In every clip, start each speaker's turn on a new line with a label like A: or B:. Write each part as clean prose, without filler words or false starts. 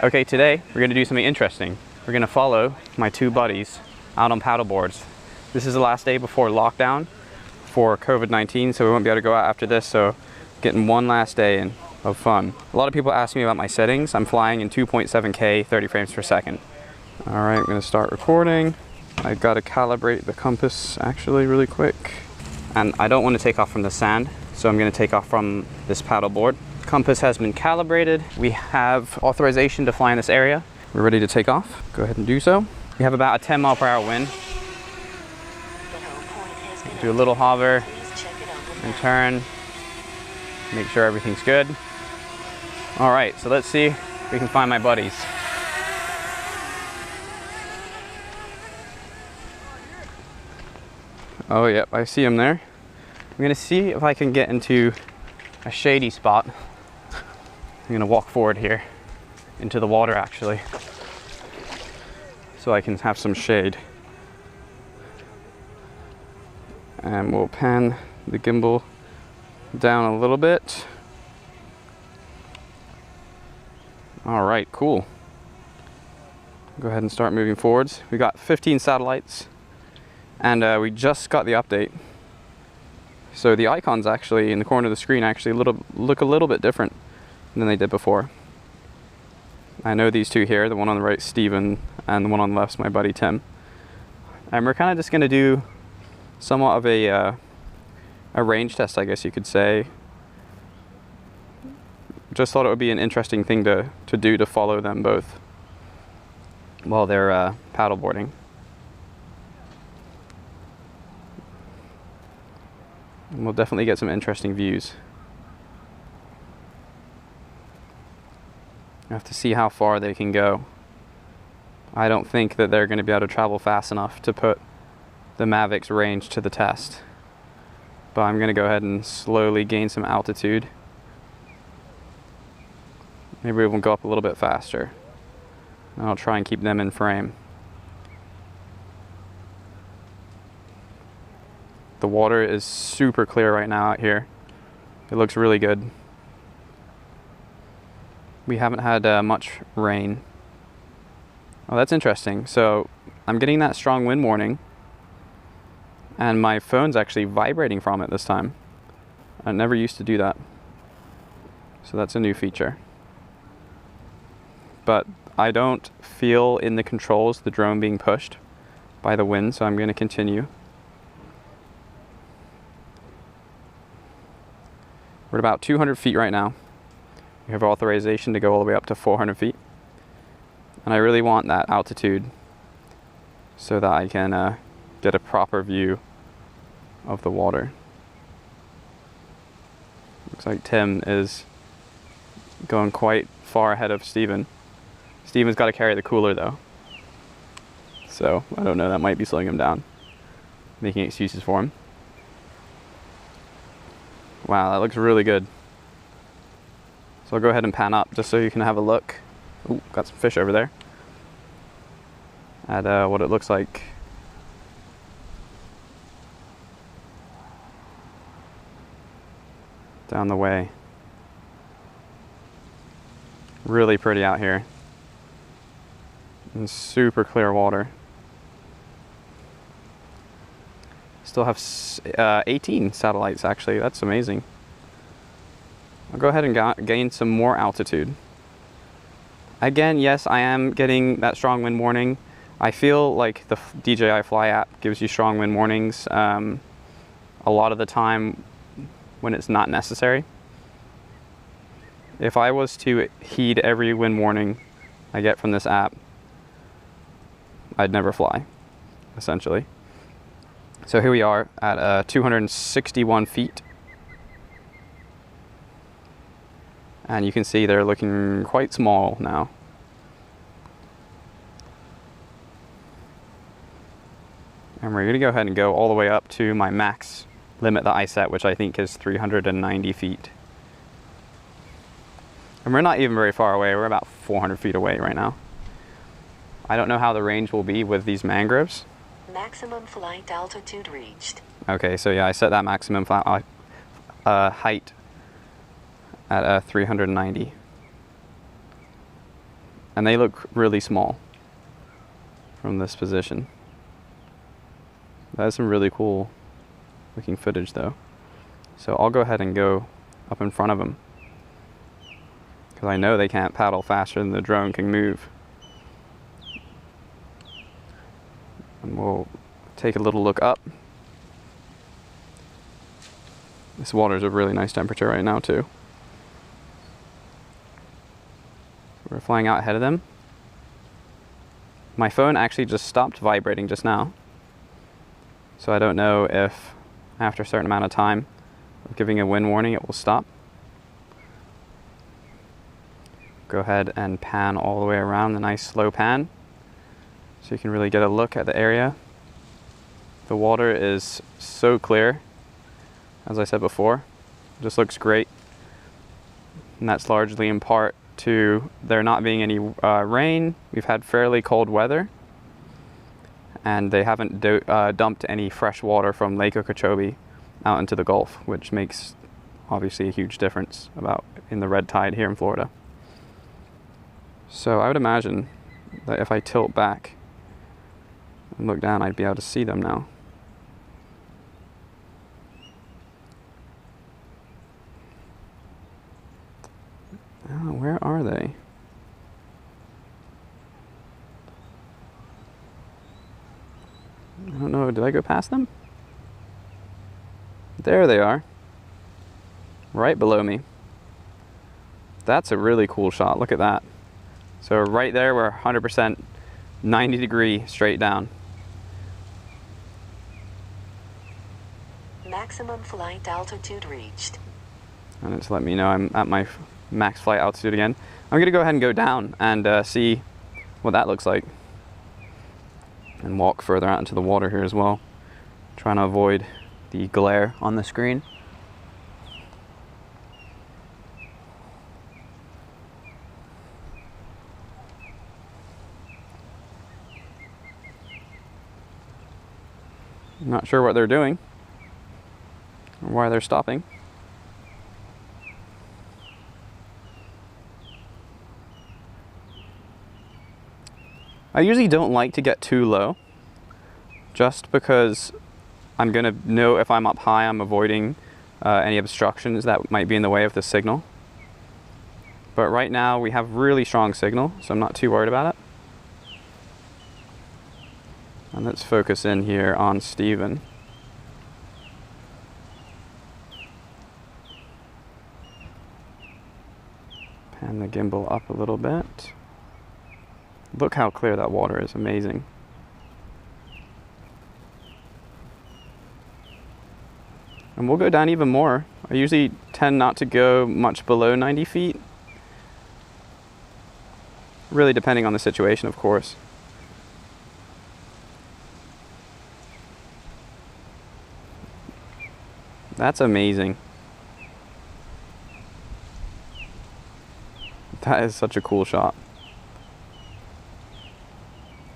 A: Okay, today we're going to do something interesting. We're going to follow my two buddies out on paddle boards. This is the last day before lockdown for COVID-19, so we won't be able to go out after this, so getting one last day in of fun. A lot of people ask me about my settings. I'm flying in 2.7K, 30 frames per second. All right, I'm going to start recording. I've got to calibrate the compass actually really quick. And I don't want to take off from the sand, so I'm going to take off from this paddle board. Compass has been calibrated. We have authorization to fly in this area. We're ready to take off. Go ahead and do so. We have about a 10 mile per hour wind. Do a little hover and turn. Make sure everything's good. All right, so let's see if we can find my buddies. Oh, yep, I see them there. I'm gonna see if I can get into a shady spot. I'm gonna walk forward here into the water actually, so I can have some shade. And we'll pan the gimbal down a little bit. All right, cool. Go ahead and start moving forwards. We got 15 satellites, and we just got the update. So the icons actually in the corner of the screen actually look a little bit different than they did before. I know these two here, the one on the right, Steven, and the one on the left is my buddy Tim. And we're kind of just going to do somewhat of a range test, I guess you could say. Just thought it would be an interesting thing to do, to follow them both while they're paddleboarding. And we'll definitely get some interesting views. I have to see how far they can go. I don't think that they're going to be able to travel fast enough to put the Mavic's range to the test. But I'm going to go ahead and slowly gain some altitude. Maybe we'll go up a little bit faster. I'll try and keep them in frame. The water is super clear right now out here. It looks really good. We haven't had much rain. Oh, that's interesting. So I'm getting that strong wind warning, and my phone's actually vibrating from it this time. I never used to do that. So that's a new feature. But I don't feel in the controls the drone being pushed by the wind, so I'm going to continue. We're at about 200 feet right now. We have authorization to go all the way up to 400 feet. And I really want that altitude so that I can get a proper view of the water. Looks like Tim is going quite far ahead of Steven. Steven's got to carry the cooler though. So, I don't know, that might be slowing him down. Making excuses for him. Wow, that looks really good. So I'll go ahead and pan up just so you can have a look. Ooh, got some fish over there. At what it looks like. Down the way. Really pretty out here. And super clear water. Still have 18 satellites actually, that's amazing. I'll go ahead and gain some more altitude. Again, yes, I am getting that strong wind warning. I feel like the DJI Fly app gives you strong wind warnings a lot of the time when it's not necessary. If I was to heed every wind warning I get from this app, I'd never fly, essentially. So here we are at 261 feet. And you can see they're looking quite small now. And we're gonna go ahead and go all the way up to my max limit that I set, which I think is 390 feet. And we're not even very far away, we're about 400 feet away right now. I don't know how the range will be with these mangroves.
B: Maximum flight altitude reached.
A: Okay, so yeah, I set that maximum height at 390. And they look really small from this position. That is some really cool looking footage though. So I'll go ahead and go up in front of them, because I know they can't paddle faster than the drone can move. And we'll take a little look up. This water is a really nice temperature right now too. We're flying out ahead of them. My phone actually just stopped vibrating just now. So I don't know if after a certain amount of time of giving a wind warning it will stop. Go ahead and pan all the way around, the nice slow pan, so you can really get a look at the area. The water is so clear, as I said before. It just looks great. And that's largely in part to there not being any rain. We've had fairly cold weather, and they haven't dumped any fresh water from Lake Okeechobee out into the Gulf, which makes obviously a huge difference in the red tide here in Florida. So I would imagine that if I tilt back and look down, I'd be able to see them now. Oh, where are they? I don't know, did I go past them? There they are. Right below me. That's a really cool shot, look at that. So right there, we're 100% 90 degree straight down.
B: Maximum flight altitude reached.
A: And it's let me know I'm at my max flight altitude again. I'm gonna go ahead and go down and see what that looks like. And walk further out into the water here as well. Trying to avoid the glare on the screen. I'm not sure what they're doing or why they're stopping. I usually don't like to get too low, just because I'm gonna know if I'm up high, I'm avoiding any obstructions that might be in the way of the signal. But right now we have really strong signal, so I'm not too worried about it. And let's focus in here on Steven. Pan the gimbal up a little bit. Look how clear that water is, amazing. And we'll go down even more. I usually tend not to go much below 90 feet. Really depending on the situation, of course. That's amazing. That is such a cool shot.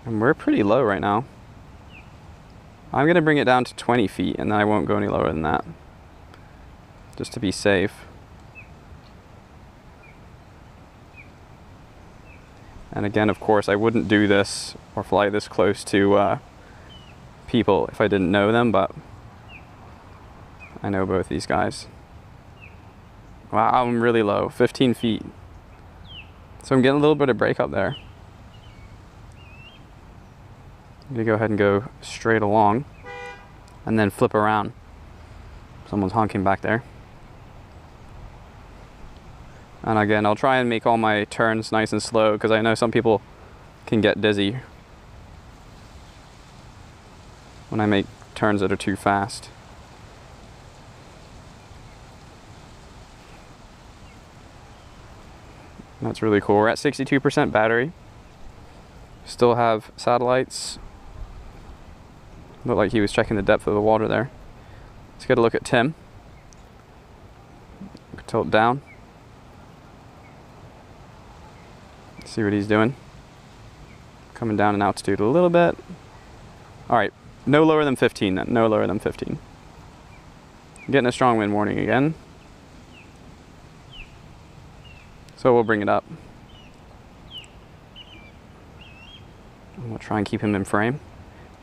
A: And we're pretty low right now. I'm gonna bring it down to 20 feet and then I won't go any lower than that, just to be safe. And again, of course, I wouldn't do this or fly this close to people if I didn't know them, but I know both these guys. Wow, I'm really low, 15 feet. So I'm getting a little bit of break up there. I'm gonna go ahead and go straight along and then flip around. Someone's honking back there. And again, I'll try and make all my turns nice and slow because I know some people can get dizzy when I make turns that are too fast. That's really cool. We're at 62% battery. Still have satellites. Looked like he was checking the depth of the water there. Let's get a look at Tim. Tilt down. See what he's doing. Coming down in altitude a little bit. Alright, no lower than 15 then. No lower than 15. Getting a strong wind warning again. So we'll bring it up. We'll try and keep him in frame.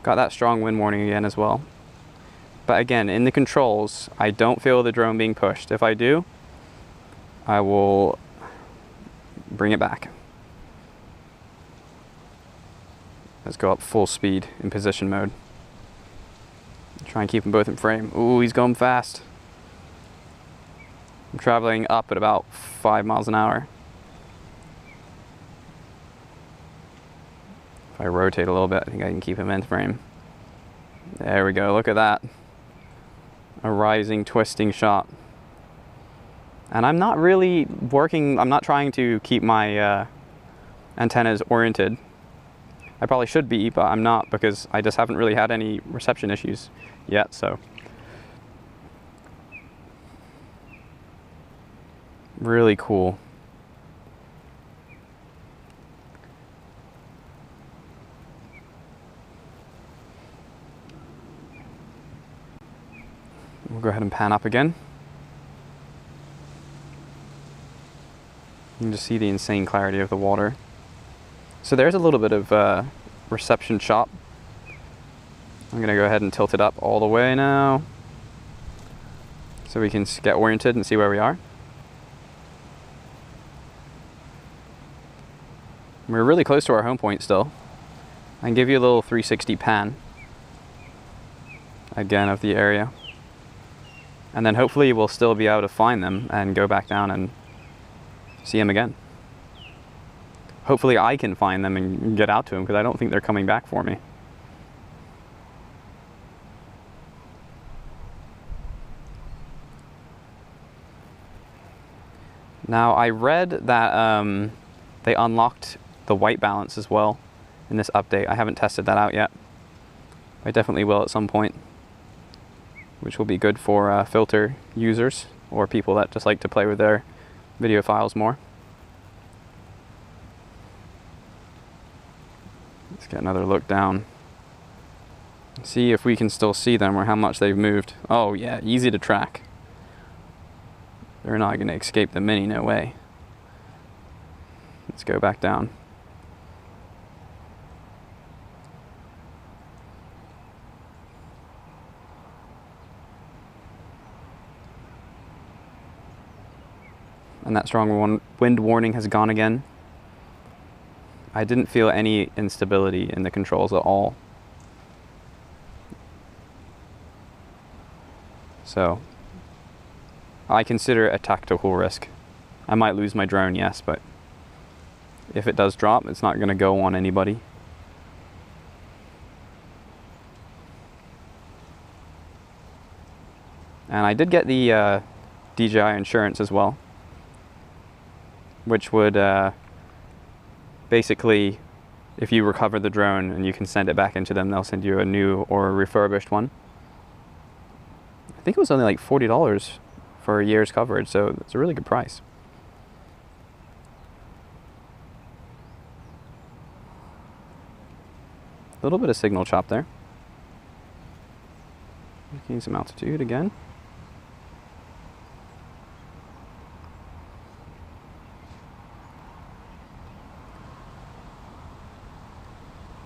A: Got that strong wind warning again as well. But again, in the controls, I don't feel the drone being pushed. If I do, I will bring it back. Let's go up full speed in position mode. Try and keep them both in frame. Ooh, he's going fast. I'm traveling up at about 5 miles an hour. If I rotate a little bit, I think I can keep him in frame. There we go, look at that. A rising, twisting shot. And I'm not really working, I'm not trying to keep my antennas oriented. I probably should be, but I'm not, because I just haven't really had any reception issues yet, so. Really cool. We'll go ahead and pan up again. You can just see the insane clarity of the water. So there's a little bit of reception chop. I'm gonna go ahead and tilt it up all the way now, so we can get oriented and see where we are. We're really close to our home point still. I can give you a little 360 pan again of the area. And then hopefully we'll still be able to find them and go back down and see them again. Hopefully I can find them and get out to them, because I don't think they're coming back for me. Now I read that they unlocked the white balance as well in this update. I haven't tested that out yet. I definitely will at some point, which will be good for filter users or people that just like to play with their video files more. Let's get another look down. See if we can still see them or how much they've moved. Oh yeah, easy to track. They're not going to escape the Mini, no way. Let's go back down. And that strong wind warning has gone again. I didn't feel any instability in the controls at all. So I consider it a tactical risk. I might lose my drone, yes, but if it does drop, it's not going to go on anybody. And I did get the DJI insurance as well, which would basically, if you recover the drone and you can send it back into them, they'll send you a new or a refurbished one. I think it was only like $40 for a year's coverage, so it's a really good price. A little bit of signal chop there. Getting some altitude again.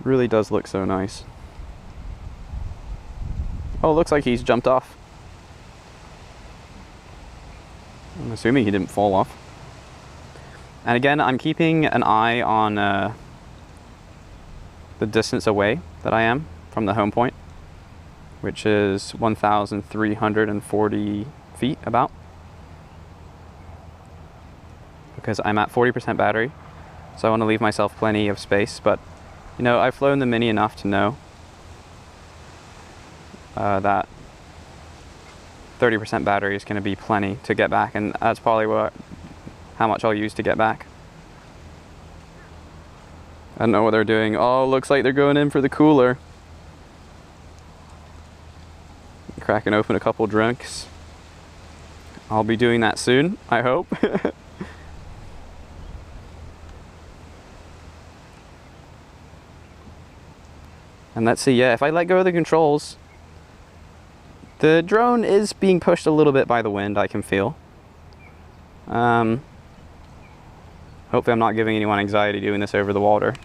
A: Really does look so nice. Oh, it looks like he's jumped off. I'm assuming he didn't fall off. And again, I'm keeping an eye on the distance away that I am from the home point, which is 1,340 feet about. Because I'm at 40% battery, so I want to leave myself plenty of space, but you know, I've flown the Mini enough to know that 30% battery is going to be plenty to get back, and that's probably how much I'll use to get back. I don't know what they're doing. Oh, looks like they're going in for the cooler. Cracking open a couple drinks. I'll be doing that soon, I hope. And let's see, yeah, if I let go of the controls, the drone is being pushed a little bit by the wind, I can feel. Hopefully I'm not giving anyone anxiety doing this over the water.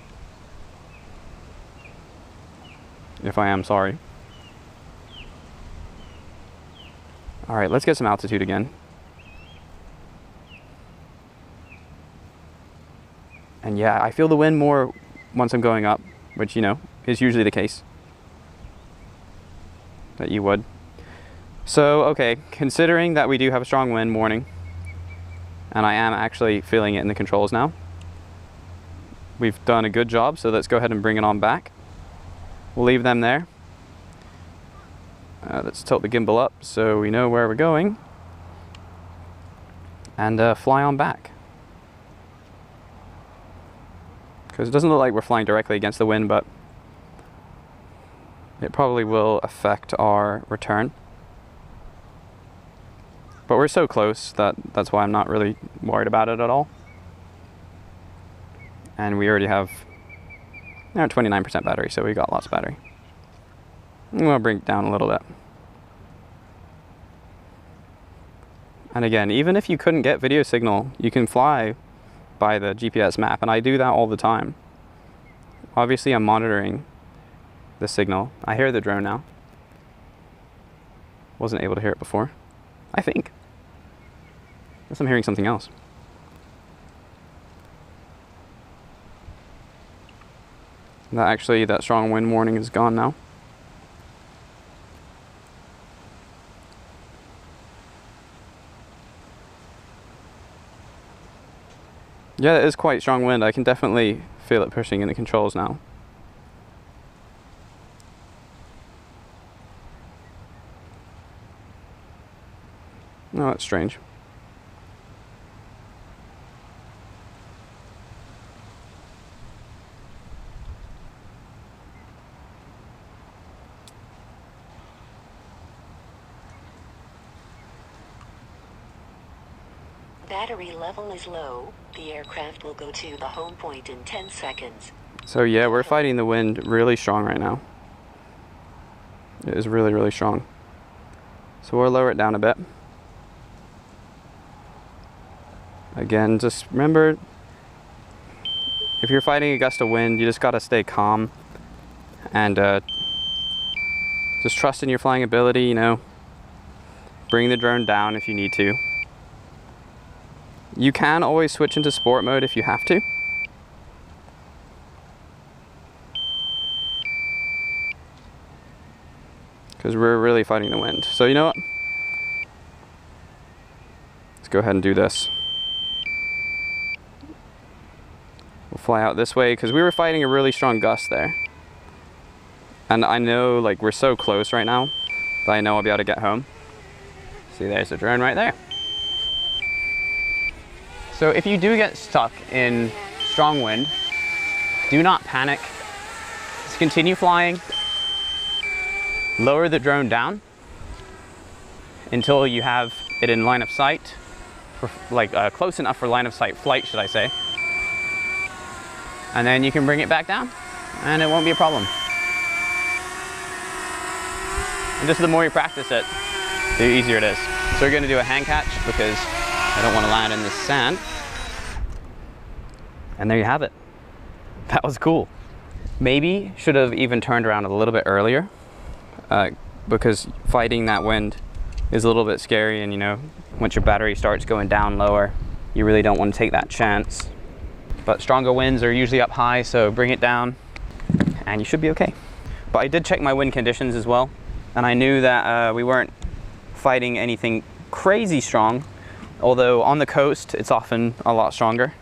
A: If I am, sorry. All right, let's get some altitude again. And yeah, I feel the wind more once I'm going up, which, you know, is usually the case that you would. So, okay, considering that we do have a strong wind morning, and I am actually feeling it in the controls now, we've done a good job, so let's go ahead and bring it on back. We'll leave them there. Let's tilt the gimbal up so we know where we're going, and fly on back. Because it doesn't look like we're flying directly against the wind, but it probably will affect our return. But we're so close that's why I'm not really worried about it at all. And we already have 29% battery, so we got lots of battery. We'll bring it down a little bit. And again, even if you couldn't get video signal, you can fly by the GPS map, and I do that all the time. Obviously, I'm monitoring the signal. I hear the drone now. Wasn't able to hear it before, I think. Unless I'm hearing something else. That strong wind warning is gone now. Yeah, it is quite strong wind. I can definitely feel it pushing in the controls now. Oh, that's strange.
B: Battery level is low. The aircraft will go to the home point in 10 seconds.
A: So yeah, we're fighting the wind really strong right now. It is really, really strong. So we'll lower it down a bit. Again, just remember, if you're fighting a gust of wind, you just gotta stay calm and just trust in your flying ability, you know. Bring the drone down if you need to. You can always switch into sport mode if you have to. Because we're really fighting the wind. So you know what? Let's go ahead and do this. We'll fly out this way because we were fighting a really strong gust there. And I know, like, we're so close right now that I know I'll be able to get home. See, there's the drone right there. So if you do get stuck in strong wind, do not panic. Just continue flying. Lower the drone down until you have it in line of sight, for, close enough for line of sight flight, should I say. And then you can bring it back down and it won't be a problem. And just the more you practice it, the easier it is. So we're gonna do a hand catch because I don't want to land in the sand. And there you have it. That was cool. Maybe should have even turned around a little bit earlier because fighting that wind is a little bit scary, and you know, once your battery starts going down lower, you really don't want to take that chance. But stronger winds are usually up high, so bring it down and you should be okay. But I did check my wind conditions as well, and I knew that we weren't fighting anything crazy strong, although on the coast it's often a lot stronger.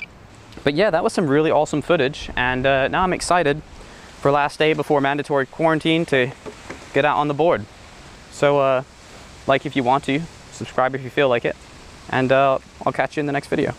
A: But yeah, that was some really awesome footage, and now I'm excited for last day before mandatory quarantine to get out on the board. So like if you want to, subscribe if you feel like it, and I'll catch you in the next video.